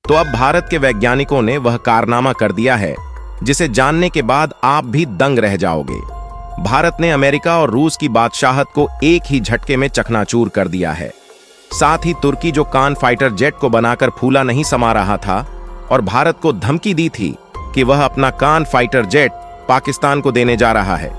तो अब भारत के वैज्ञानिकों ने वह कारनामा कर दिया है जिसे जानने के बाद आप भी दंग रह जाओगे। भारत ने अमेरिका और रूस की बादशाहत को एक ही झटके में चकनाचूर कर दिया है। साथ ही तुर्की जो कान फाइटर जेट को बनाकर फूला नहीं समा रहा था और भारत को धमकी दी थी कि वह अपना कान फाइटर जेट पाकिस्तान को देने जा रहा है,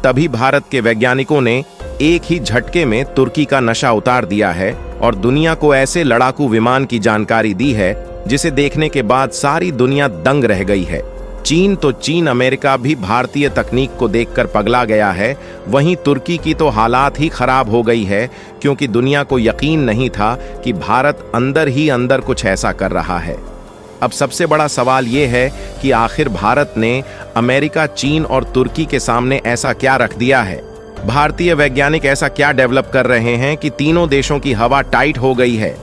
तभी भारत के वैज्ञानिकों ने एक ही झटके में तुर्की का नशा उतार दिया है और दुनिया को ऐसे लड़ाकू विमान की जानकारी दी है जिसे देखने के बाद सारी दुनिया दंग रह गई है। चीन अमेरिका भी भारतीय तकनीक को देखकर पगला गया है। वहीं तुर्की की तो हालात ही खराब हो गई है क्योंकि दुनिया को यकीन नहीं था कि भारत अंदर ही अंदर कुछ ऐसा कर रहा है। अब सबसे बड़ा सवाल यह है कि आखिर भारत ने अमेरिका, चीन और तुर्की के सामने ऐसा क्या रख दिया है। भारतीय वैज्ञानिक ऐसा क्या डेवलप कर रहे हैं कि तीनों देशों की हवा टाइट हो गई है।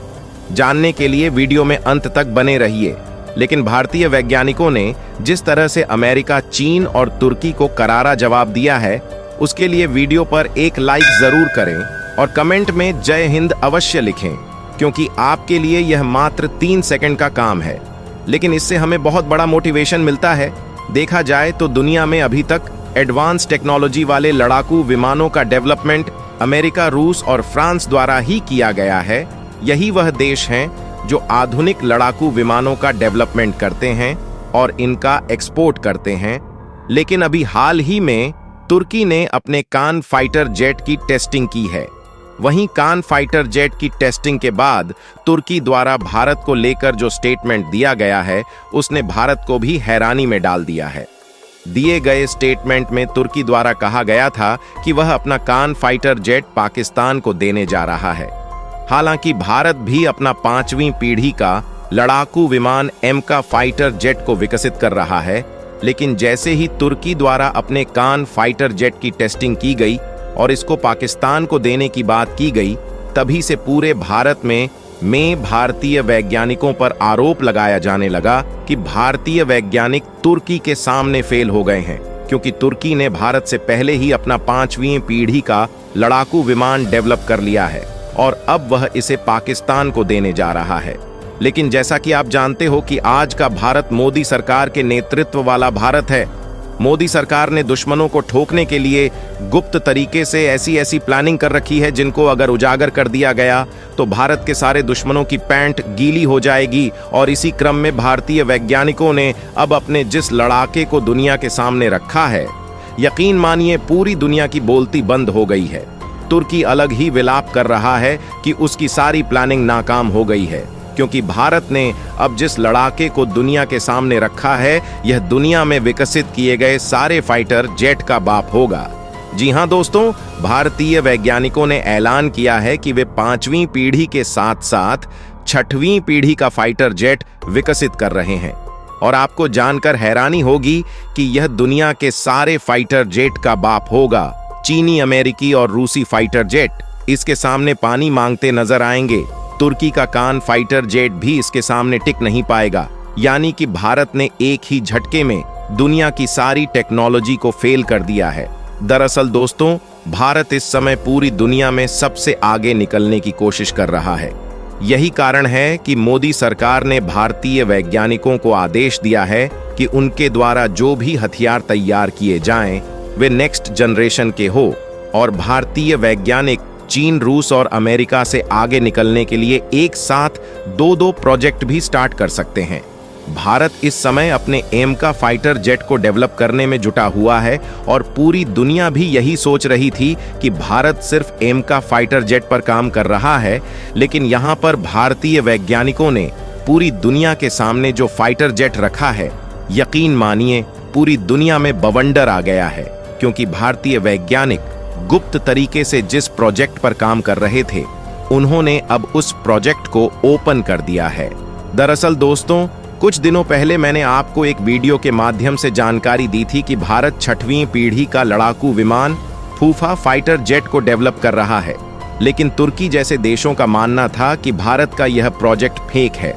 जानने के लिए वीडियो में अंत तक बने रहिए। लेकिन भारतीय वैज्ञानिकों ने जिस तरह से अमेरिका, चीन और तुर्की को करारा जवाब दिया है, उसके लिए वीडियो पर एक लाइक जरूर करें और कमेंट में जय हिंद अवश्य लिखें, क्योंकि आपके लिए यह मात्र 3 सेकंड का काम है, लेकिन इससे हमें बहुत बड़ा मोटिवेशन मिलता है। देखा जाए तो दुनिया में अभी तक एडवांस टेक्नोलॉजी वाले लड़ाकू विमानों का डेवलपमेंट अमेरिका, रूस और फ्रांस द्वारा ही किया गया है। यही वह देश हैं जो आधुनिक लड़ाकू विमानों का डेवलपमेंट करते हैं और इनका एक्सपोर्ट करते हैं। लेकिन अभी हाल ही में तुर्की ने अपने कान फाइटर जेट की टेस्टिंग की है। वहीं कान फाइटर जेट की टेस्टिंग के बाद तुर्की द्वारा भारत को लेकर जो स्टेटमेंट दिया गया है, उसने भारत को भी हैरानी में डाल दिया है। दिए गए स्टेटमेंट में तुर्की द्वारा कहा गया था कि वह अपना कान फाइटर जेट पाकिस्तान को देने जा रहा है। हालांकि भारत भी अपना 5वीं पीढ़ी का लड़ाकू विमान एमका फाइटर जेट को विकसित कर रहा है, लेकिन जैसे ही तुर्की द्वारा अपने कान फाइटर जेट की टेस्टिंग की गई और इसको पाकिस्तान को देने की बात की गई, तभी से पूरे भारत में भारतीय वैज्ञानिकों पर आरोप लगाया जाने लगा कि भारतीय वैज्ञानिक तुर्की के सामने फेल हो गए हैं, क्योंकि तुर्की ने भारत से पहले ही अपना 5वीं पीढ़ी का लड़ाकू विमान डेवलप कर लिया है और अब वह इसे पाकिस्तान को देने जा रहा है। लेकिन जैसा कि आप जानते हो कि आज का भारत मोदी सरकार के नेतृत्व वाला भारत है। मोदी सरकार ने दुश्मनों को ठोकने के लिए गुप्त तरीके से ऐसी प्लानिंग कर रखी है जिनको अगर उजागर कर दिया गया तो भारत के सारे दुश्मनों की पैंट गीली हो जाएगी। और इसी क्रम में भारतीय वैज्ञानिकों ने अब अपने जिस लड़ाके को दुनिया के सामने रखा है, यकीन मानिए पूरी दुनिया की बोलती बंद हो गई है। तुर्की अलग ही विलाप कर रहा है कि उसकी सारी प्लानिंग नाकाम हो गई है, क्योंकि भारत ने अब जिस लड़ाके को दुनिया के सामने रखा है, यह दुनिया में विकसित किए गए सारे फाइटर जेट का बाप होगा। जी हां दोस्तों, भारतीय वैज्ञानिकों ने ऐलान किया है कि वे 5वीं पीढ़ी के साथ साथ 6वीं पीढ़ी का फाइटर जेट विकसित कर रहे हैं। और आपको जानकर हैरानी होगी कि यह दुनिया के सारे फाइटर जेट का बाप होगा। चीनी, अमेरिकी और रूसी फाइटर जेट इसके सामने पानी मांगते नजर आएंगे। तुर्की का कान फाइटर जेट भी इसके सामने टिक नहीं पाएगा। यानी कि भारत ने एक ही झटके में दुनिया की सारी टेक्नोलॉजी को फेल कर दिया है। दरअसल दोस्तों, भारत इस समय पूरी दुनिया में सबसे आगे निकलने की कोशिश कर रहा है। यही कारण है कि मोदी सरकार ने भारतीय वैज्ञानिकों को आदेश दिया है कि उनके द्वारा जो भी हथियार तैयार किए जाएं, वे नेक्स्ट जनरेशन के हो और भारतीय वैज्ञानिक चीन, रूस और अमेरिका से आगे निकलने के लिए एक साथ 2-2 प्रोजेक्ट भी स्टार्ट कर सकते हैं। भारत इस समय अपने एमका फाइटर जेट को डेवलप करने में जुटा हुआ है और पूरी दुनिया भी यही सोच रही थी कि भारत सिर्फ एमका फाइटर जेट पर काम कर रहा है, लेकिन यहां पर भारतीय वैज्ञानिकों ने पूरी दुनिया के सामने जो फाइटर जेट रखा है, यकीन मानिए पूरी दुनिया में बवंडर आ गया है, क्योंकि भारतीय वैज्ञानिक गुप्त तरीके से जिस प्रोजेक्ट पर काम कर रहे थे, उन्होंने अब उस प्रोजेक्ट को ओपन कर दिया है। दरअसल दोस्तों, कुछ दिनों पहले मैंने आपको एक वीडियो के माध्यम से जानकारी दी थी कि भारत 6वीं पीढ़ी का लड़ाकू विमान फूफा फाइटर जेट को डेवलप कर रहा है। लेकिन तुर्की जैसे देशों का मानना था कि भारत का यह प्रोजेक्ट फेक है,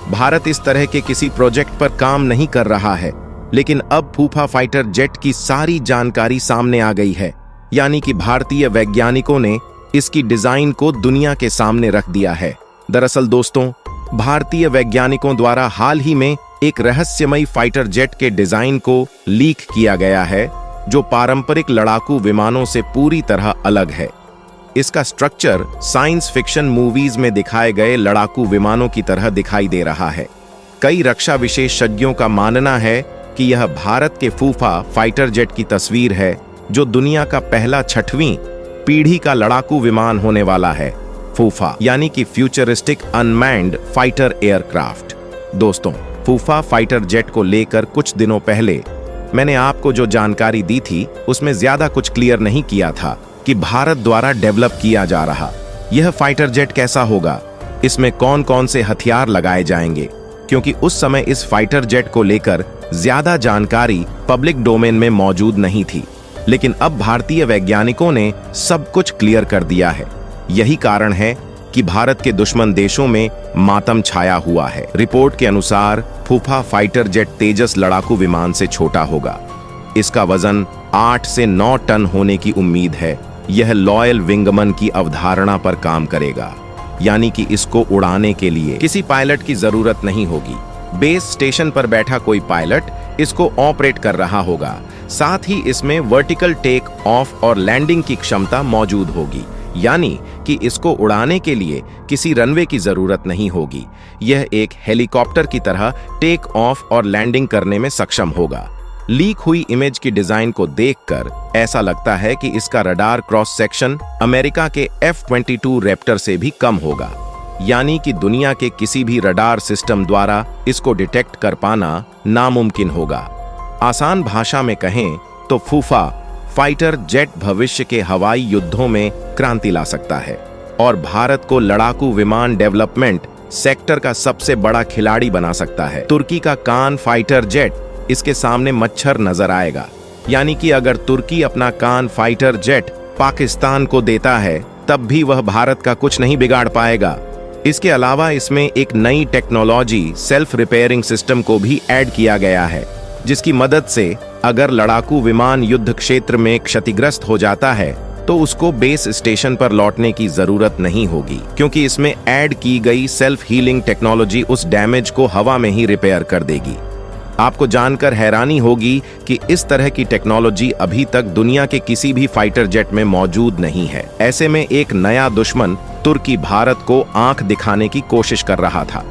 भारत इस तरह के किसी प्रोजेक्ट पर काम नहीं कर रहा है। लेकिन अब फूफा फाइटर जेट की सारी जानकारी सामने आ गई है, यानी कि भारतीय वैज्ञानिकों ने इसकी डिजाइन को दुनिया के सामने रख दिया है। दरअसल दोस्तों, भारतीय वैज्ञानिकों द्वारा हाल ही में एक रहस्यमयी फाइटर जेट के डिजाइन को लीक किया गया है, जो पारंपरिक लड़ाकू विमानों से पूरी तरह अलग है। इसका स्ट्रक्चर साइंस फिक्शन मूवीज में दिखाए गए लड़ाकू विमानों की तरह दिखाई दे रहा है। कई रक्षा विशेषज्ञों का मानना है कि यह भारत के फूफा फाइटर जेट की तस्वीर है, जो दुनिया का पहला 6वीं पीढ़ी का लड़ाकू विमान होने वाला है। फूफा यानी कि फ्यूचरिस्टिक अनमैन्ड फाइटर एयरक्राफ्ट। दोस्तों, फूफा फाइटर जेट को लेकर कुछ दिनों पहले मैंने आपको जो जानकारी दी थी, उसमें ज्यादा कुछ क्लियर नहीं किया था कि भारत द्वारा डेवलप किया जा रहा यह फाइटर जेट कैसा होगा, इसमें कौन कौन से हथियार लगाए जाएंगे, क्योंकि उस समय इस फाइटर जेट को लेकर ज्यादा जानकारी पब्लिक डोमेन में मौजूद नहीं थी। लेकिन अब भारतीय वैज्ञानिकों ने सब कुछ क्लियर कर दिया है। यही कारण है कि भारत के दुश्मन देशों में मातम छाया हुआ है। रिपोर्ट के अनुसार फूफा फाइटर जेट तेजस लड़ाकू विमान से छोटा होगा। इसका वजन 8 से 9 टन होने की उम्मीद है। यह लॉयल विंगमन की अवधारणा पर काम करेगा, यानी कि इसको उड़ाने के लिए किसी पायलट की जरूरत नहीं होगी। बेस स्टेशन पर बैठा कोई पायलट इसको ऑपरेट कर रहा होगा। साथ ही इसमें वर्टिकल टेक ऑफ और लैंडिंग की क्षमता मौजूद होगी, यानी कि इसको उड़ाने के लिए किसी रनवे की जरूरत नहीं होगी। यह एक हेलीकॉप्टर की तरह टेक ऑफ और लैंडिंग करने में सक्षम होगा। लीक हुई इमेज की डिजाइन को देखकर ऐसा लगता है कि इसका रडार क्रॉस सेक्शन अमेरिका के F-22 रैप्टर से भी कम होगा, यानी कि दुनिया के किसी भी रडार सिस्टम द्वारा इसको डिटेक्ट कर पाना नामुमकिन होगा। आसान भाषा में कहें तो फूफा फाइटर जेट भविष्य के हवाई युद्धों में क्रांति ला सकता है और भारत को लड़ाकू विमान डेवलपमेंट सेक्टर का सबसे बड़ा खिलाड़ी बना सकता है। तुर्की का कान फाइटर जेट इसके सामने मच्छर नजर आएगा, यानी कि अगर तुर्की अपना कान फाइटर जेट पाकिस्तान को देता है, तब भी वह भारत का कुछ नहीं बिगाड़ पाएगा। इसके अलावा इसमें एक नई टेक्नोलॉजी सेल्फ रिपेयरिंग सिस्टम को भी ऐड किया गया है, जिसकी मदद से अगर लड़ाकू विमान युद्ध क्षेत्र में क्षतिग्रस्त हो जाता है तो उसको बेस स्टेशन पर लौटने की जरूरत नहीं होगी, क्योंकि इसमें ऐड की गई सेल्फ हीलिंग टेक्नोलॉजी उस डैमेज को हवा में ही रिपेयर कर देगी। आपको जानकर हैरानी होगी कि इस तरह की टेक्नोलॉजी अभी तक दुनिया के किसी भी फाइटर जेट में मौजूद नहीं है। ऐसे में एक नया दुश्मन तुर्की भारत को आंख दिखाने की कोशिश कर रहा था,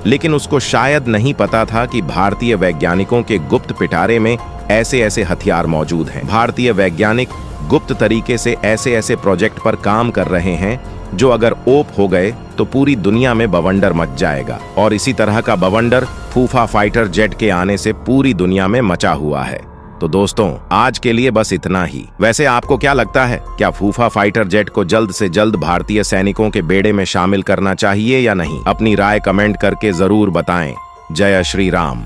लेकिन उसको शायद नहीं पता था कि भारतीय वैज्ञानिकों के गुप्त पिटारे में ऐसे ऐसे हथियार मौजूद हैं। भारतीय वैज्ञानिक गुप्त तरीके से ऐसे ऐसे प्रोजेक्ट पर काम कर रहे हैं जो अगर ओप हो गए तो पूरी दुनिया में बवंडर मच जाएगा, और इसी तरह का बवंडर फूफा फाइटर जेट के आने से पूरी दुनिया में मचा हुआ है। तो दोस्तों, आज के लिए बस इतना ही। वैसे आपको क्या लगता है, क्या फूफा फाइटर जेट को जल्द से जल्द भारतीय सैनिकों के बेड़े में शामिल करना चाहिए या नहीं? अपनी राय कमेंट करके जरूर बताएं। जय श्री राम।